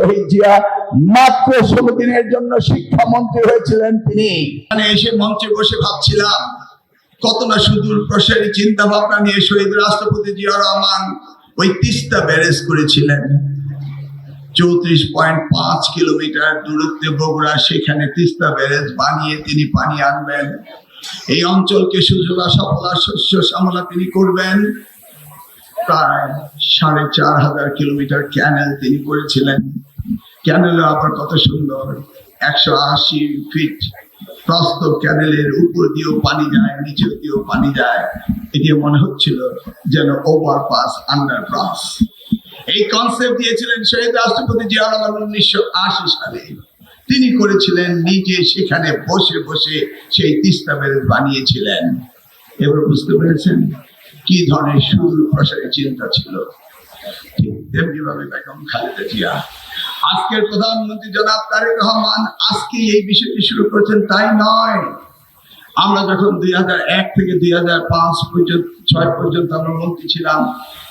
শহীদ জিয়া মাত্র 16 দিনের জন্য শিক্ষামন্ত্রী হয়েছিলেন। তিনি এসে মঞ্চে বসে ভাবছিলাম কত না সুদূর প্রসারী চিন্তা ভাবনা নিয়ে শহীদ রাষ্ট্রপতি জিয়া রহমান ওই তিস্তা ব্যারেজ করেছিলেন। 34.5 কিলোমিটার দূরত্বে বগুড়া, সেখানে তিস্তা ব্যারেজ বানিয়ে তিনি পানি আনবেন, এই অঞ্চলকে সুজলা সফলা শস্য শ্যামলা তিনি করবেন। প্রায় 4,500 কিলোমিটার ক্যানেল তিনি করেছিলেন। ক্যানেল আবার কত সুন্দর, 180 ফিট প্রস্থ ক্যানেলের উপর দিয়েও পানি যায়, নিচে দিয়েও পানি যায়। এটি মনে হচ্ছিল যেন ওভারপাস, আন্ডারপাস। এই কনসেপ্ট দিয়েছিলেন শহীদ রাষ্ট্রপতি জিয়া রহমান 1980 সালে। তিনি করেছিলেন নিজে, সেখানে বসে বসে সেই তিস্তা ব্যারেজ বানিয়েছিলেন। এবার বুঝতে পেরেছেন কি ধরনের সুদূর প্রসারী চিন্তা ছিল। ঠিক তেমনি ভাবে বেগম খালেদা জিয়া, আজকের প্রধানমন্ত্রী জনাব তারেক রহমান আজকে এই বিষয়টি শুরু করেছেন তাই নয়। আমরা যখন 2001 থেকে 2005-6 পর্যন্ত আমরা মন্ত্রী ছিলাম,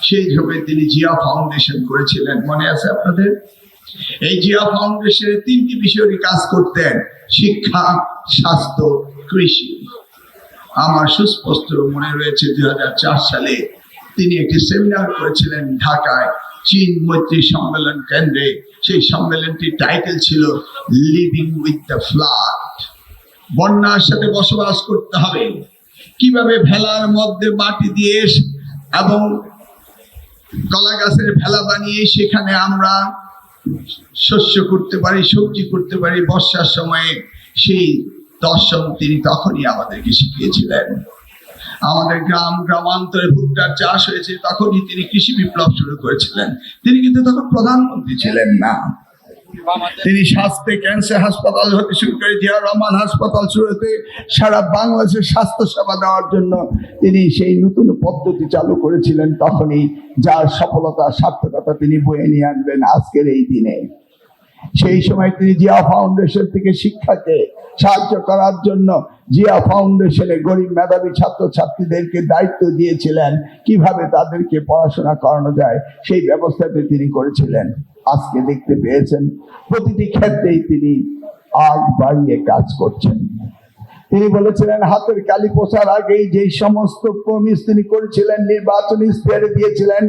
সেই সময় তিনি জিয়া ফাউন্ডেশন করেছিলেন, মনে আছে আপনাদের? এই জিয়া ফাউন্ডেশনে 3টি বিষয়ের কাজ করতেন: শিক্ষা, স্বাস্থ্য, কৃষি। আমার সুস্পষ্ট মনে রয়েছে 2004 সালে তিনি একটি সেমিনার করেছিলেন ঢাকায় চীন মৈত্রী সম্মেলন কেন্দ্রে। সেই সম্মেলনটির টাইটেল ছিল লিভিং উইথ দ্য ফ্লাড। বন্যার সাথে বসবাস করতে হবে, কিভাবে ভেলার মধ্যে মাটি দিয়ে এবং কলা গাছের ভেলা বানিয়ে সেখানে আমরা শস্য করতে পারি, সবজি করতে পারি বর্ষার সময়ে। সেই দর্শন তিনি তখনই আমাদেরকে শিখিয়েছিলেন। আমাদের গ্রামান্তরে ভুট্টার চাষ হয়েছে, তখনই তিনি কৃষি বিপ্লব শুরু করেছিলেন। তিনি কিন্তু তখন প্রধানমন্ত্রী ছিলেন না। তিনি স্বাস্থ্যে ক্যান্সার হাসপাতাল হতে শুরু করে জিয়া রহমান হাসপাতাল শুরু হতে সারা বাংলাদেশের স্বাস্থ্য সেবা দেওয়ার জন্য তিনি সেই নতুন পদ্ধতি চালু করেছিলেন। তখনই যার সফলতা, সার্থকতা তিনি বয়ে নিয়ে আনবেন আজকের এই দিনে। সেই সময় তিনি জিয়া ফাউন্ডেশন থেকে শিক্ষাকে সাহায্য করার জন্য জিয়া ফাউন্ডেশনে গরিব মেধাবী ছাত্রছাত্রীদেরকে দায়িত্ব দিয়েছিলেন, কিভাবে তাদেরকে পড়াশোনা করানো যায় সেই ব্যবস্থাটি তিনি করেছিলেন। আজকে দেখতে পেয়েছেন প্রতিটি ক্ষেত্রেই তিনি আগ বাড়িয়ে কাজ করছেন। তিনি বলেছিলেন হাতের কালি পোছার আগেই যেই সমস্ত প্রমিস তিনি করেছিলেন, নির্বাচনী ইশতেহারে দিয়েছিলেন,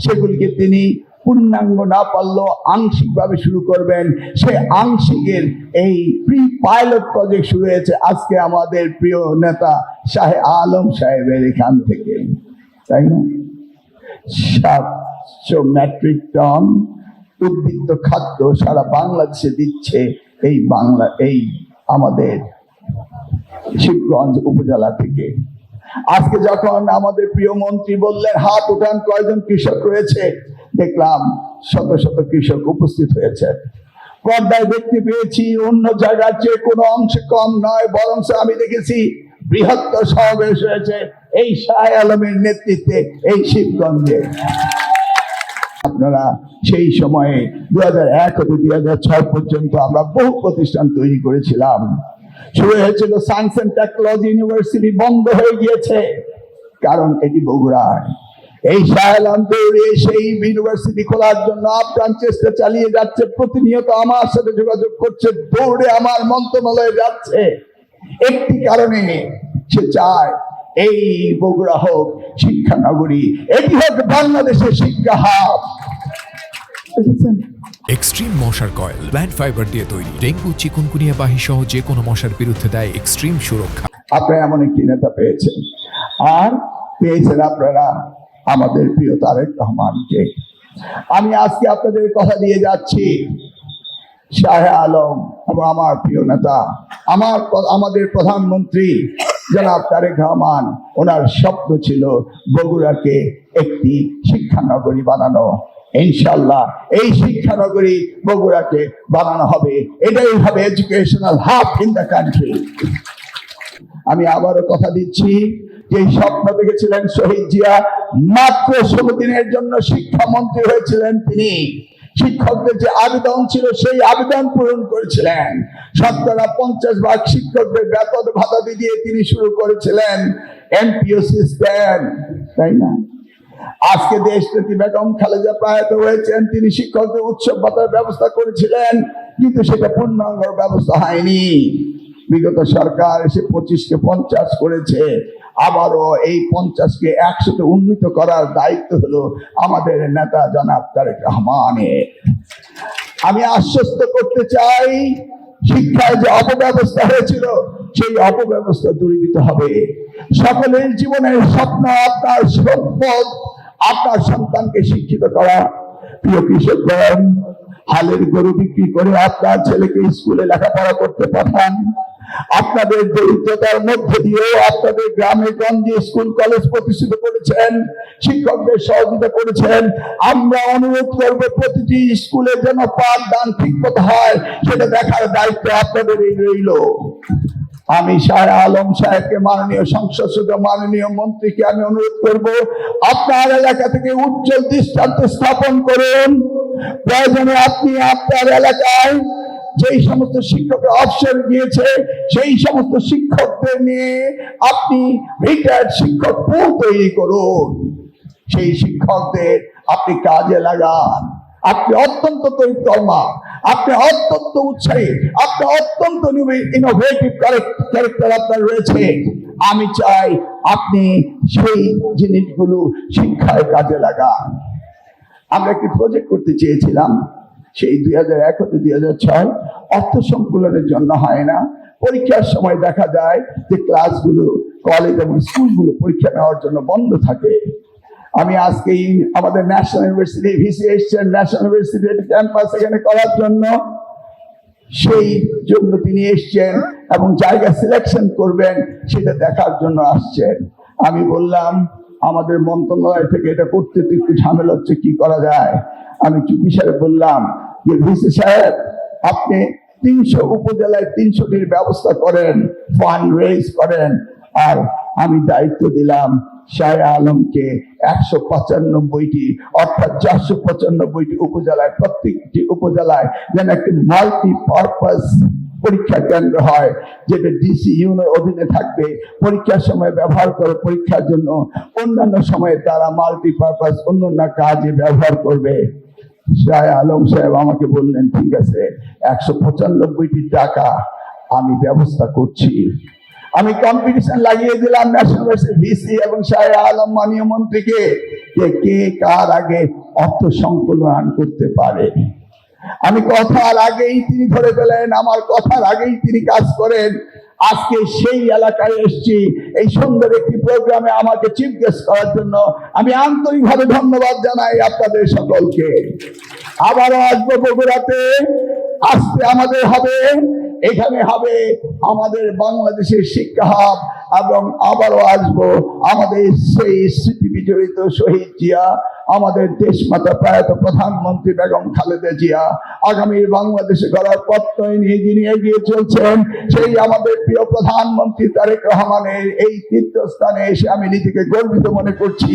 সেগুলিকে তিনি পূর্ণাঙ্গ না পারলেও আংশিকভাবে শুরু করবেন। সে আংশিকের এই প্রি পাইলট প্রজেক্ট শুরু হয়েছে আজকে আমাদের প্রিয় নেতা শাহ আলম সাহেবের এখান থেকে, তাই না? 700 মেট্রিক টন উদ্বৃত্ত খাদ্য সারা বাংলাদেশে দিচ্ছে এই আমাদের শিবগঞ্জ উপজেলা থেকে। আজকে যখন আমাদের প্রিয় মন্ত্রী বললেন হাত উঠান কয়জন কৃষক রয়েছে, দেখলাম শত শত কৃষক উপস্থিত হয়েছে। পর্দায় দেখতে পেয়েছি অন্য জায়গার চেয়ে কোনো অংশে কম নয়, বরং আমি দেখেছি বৃহত্তর সমাবেশ হয়েছে এই শাহ আলমের নেতৃত্বে এই শিবগঞ্জে। আপনারা সেই সময়ে 2001 থেকে 2006 পর্যন্ত আমরা বহু প্রতিষ্ঠান তৈরি করেছিলাম। শুরু হয়েছিল সায়েন্স অ্যান্ড টেকনোলজি ইউনিভার্সিটি, বন্ধ হয়ে গিয়েছে কারণ এটি বগুড়ায়। এই শাহ আলম দৌড়ে সেই ইউনিভার্সিটি খোলার জন্য আপ্রাণ চেষ্টা চালিয়ে যাচ্ছে। প্রতিনিয়ত আমার সাথে যোগাযোগ করছে, দৌড়ে আমার মন্ত্রণালয়ে যাচ্ছে। একটি কারণে সে চায় এই বগুড়া হোক শিক্ষা নগরী, এটি হোক বাংলাদেশের শিক্ষা হাব। এক্সট্রিম মশার কয়েল প্ল্যান্ট ফাইবার দিয়ে তৈরি, ডেঙ্গু, চিকুনগুনিয়া বাহি সহ যে কোনো মশার বিরুদ্ধে দেয় এক্সট্রিম সুরক্ষা। আপনারা এমন একটি নেতা পেয়েছেন, আর পেয়েছেন আপনারা আমাদের প্রিয় তারেক রহমানকে। আমি আজকে আপনাদের কথা দিয়ে যাচ্ছি, শাহ আলম এবং আমার প্রিয় নেতা, আমাদের প্রধানমন্ত্রী জনাব তারেক রহমান, ওনার স্বপ্ন ছিল বগুড়াকে একটি শিক্ষানগরী বানানো। ইনশাআল্লাহ এই শিক্ষানগরী বগুড়াকে বানানো হবে, এটাই হবে educational hub in the country. আমি আবারও কথা দিচ্ছি যে স্বপ্ন দেখেছিলেন শহীদ জিয়া, মাত্র 16 দিনের জন্য শিক্ষামন্ত্রী হয়েছিলেন তিনি। শিক্ষকদের যে আবেদন ছিল সেই আবেদন পূরণ করেছিলেন। 50% শিক্ষকদের বেতন ভাতা দিয়ে তিনি শুরু করেছিলেন এমপিও সিস্টেম, তাই না? আজকে দেশনেত্রী বেগম খালেদা প্রয়াত হয়েছেন, তিনি শিক্ষকদের উৎসব ভাতার ব্যবস্থা করেছিলেন, কিন্তু সেটা পূর্ণাঙ্গ ব্যবস্থা হয়নি। বিগত সরকার এসে 25কে 50 করেছে, আবারও এই 50কে 100-তে উন্নীত করার দায়িত্ব হলো আমাদের নেতা জনাব তারেক রহমানের। আমি আশ্বস্ত করতে চাই, শিক্ষায় যে অপব্যবস্থা হয়েছিল সেই অপব্যবস্থা দূরীভূত হবে। সকলের জীবনের স্বপ্ন, আপনার সম্পদ, আপনার সন্তানকে শিক্ষিত করা। প্রিয় কৃষকগণ, হালের গরু বিক্রি করে আপনার ছেলেকে স্কুলে লেখাপড়া করতে পাঠান। আপনাদের দরিদ্রতার মধ্যে দিয়েও আপনাদের গ্রামে গঞ্জে স্কুল কলেজ প্রতিষ্ঠিত করেছেন, শিক্ষকদের সহযোগিতা করেছেন। আমরা অনুরোধ করব, প্রতিটি স্কুলে যেন পাঠদান ঠিক মতো হয়, সেটা দেখার দায়িত্ব আপনাদেরই রইল। আমি শাহ আলম সাহেবকে, মাননীয় সংসদ সদস্য, মাননীয় মন্ত্রীকে আমি অনুরোধ করব, আপনার এলাকা থেকে উজ্জ্বল দৃষ্টান্ত স্থাপন করুন। প্রয়োজনে আপনি আপনার এলাকায় যেই সমস্ত শিক্ষকরা অবসর গিয়েছে সেই সমস্ত শিক্ষকদের নিয়ে আপনি রিটায়ার্ড শিক্ষক পুল তৈরি করুন। সেই শিক্ষকদের আপনি কাজে লাগান। আপনি অত্যন্ত পরিকর্মা, আপনি অত্যন্ত উৎসাহী, আপনি অত্যন্ত ইনোভেটিভ ক্যারেক্টার আপনার রয়েছে। আমি চাই আপনি সেই জিনিসগুলো শিক্ষায় কাজে লাগান। আমরা একটি প্রজেক্ট করতে চেয়েছিলাম, সেই 2001 হতে 2006 অর্থ সংকুলনের জন্য হয় না। পরীক্ষার সময় দেখা যায় যে ক্লাসগুলো, কলেজ এবং স্কুলগুলো পরীক্ষা নেওয়ার জন্য বন্ধ থাকে। আমি আজকেই আমাদের ন্যাশনাল ইউনিভার্সিটি ভিসি এসছেন, ন্যাশনাল ইউনিভার্সিটির ক্যাম্পাস এখানে করার জন্য, সেই জন্য তিনি এসছেন এবং জায়গা সিলেকশন করবেন সেটা দেখার জন্য আসছেন। আমি বললাম, আমাদের মন্ত্রণালয় থেকে এটা করতে একটু ঝামেলা হচ্ছে, কি করা যায়? আমি চুপি সাহেব বললাম যে ভিসি সাহেব, আপনি 300 উপজেলায় 300টির ব্যবস্থা করেন, ফান্ড রেজ করেন। আর আমি দায়িত্ব দিলাম শাহ আলমকে 195টি অর্থাৎ 495টি উপজেলায়, প্রত্যেকটি উপজেলায় যেন একটি মাল্টিপারপাস পরীক্ষা কেন্দ্র হয়, যেটা ডিসি ইউনিয়নের অধীনে থাকবে। পরীক্ষার সময় ব্যবহার করে পরীক্ষার জন্য, অন্যান্য সময়ে তারা মাল্টিপারপাস অন্যান্য কাজে ব্যবহার করবে। শাহ আলম সাহেব আমাকে বললেন, ঠিক আছে, 195টি টাকা আমি ব্যবস্থা করছি। আমি কম্পিটিশন লাগিয়ে দিলাম ন্যাশনাল ইউনিভার্সিটি ভিসি এবং শাহ আলম মাননীয় মন্ত্রীকে, যে কে কার আগে অর্থ সংকলন করতে পারে। আমি কথার আগেই তিনি ধরে ফেলেন, আমার কথার আগেই তিনি কাজ করেন। আজকে সেই এলাকায় এসেছি এই সুন্দর একটি প্রোগ্রামে আমাকে চিফ গেস্ট করার জন্য। আমি আন্তরিকভাবে ধন্যবাদ জানাই আপনাদের সকলকে। আবারও আসবো বগুড়াতে, আসতে আমাদের হবে, এখানে হবে আমাদের বাংলাদেশের শিক্ষা হাব, এবং আবারও আসবো আমাদের সেই স্মৃতি বিজড়িত শহীদ জিয়া, আমাদের দেশমাতা প্রয়াত প্রধানমন্ত্রী বেগম খালেদা জিয়া, আগামীর বাংলাদেশে গড়ার পথই নিয়ে যিনি এগিয়ে চলছেন, সেই আমাদের প্রিয় প্রধানমন্ত্রী তারেক রহমানের এই তীর্থস্থানে এসে আমি নিজেকে গর্বিত মনে করছি।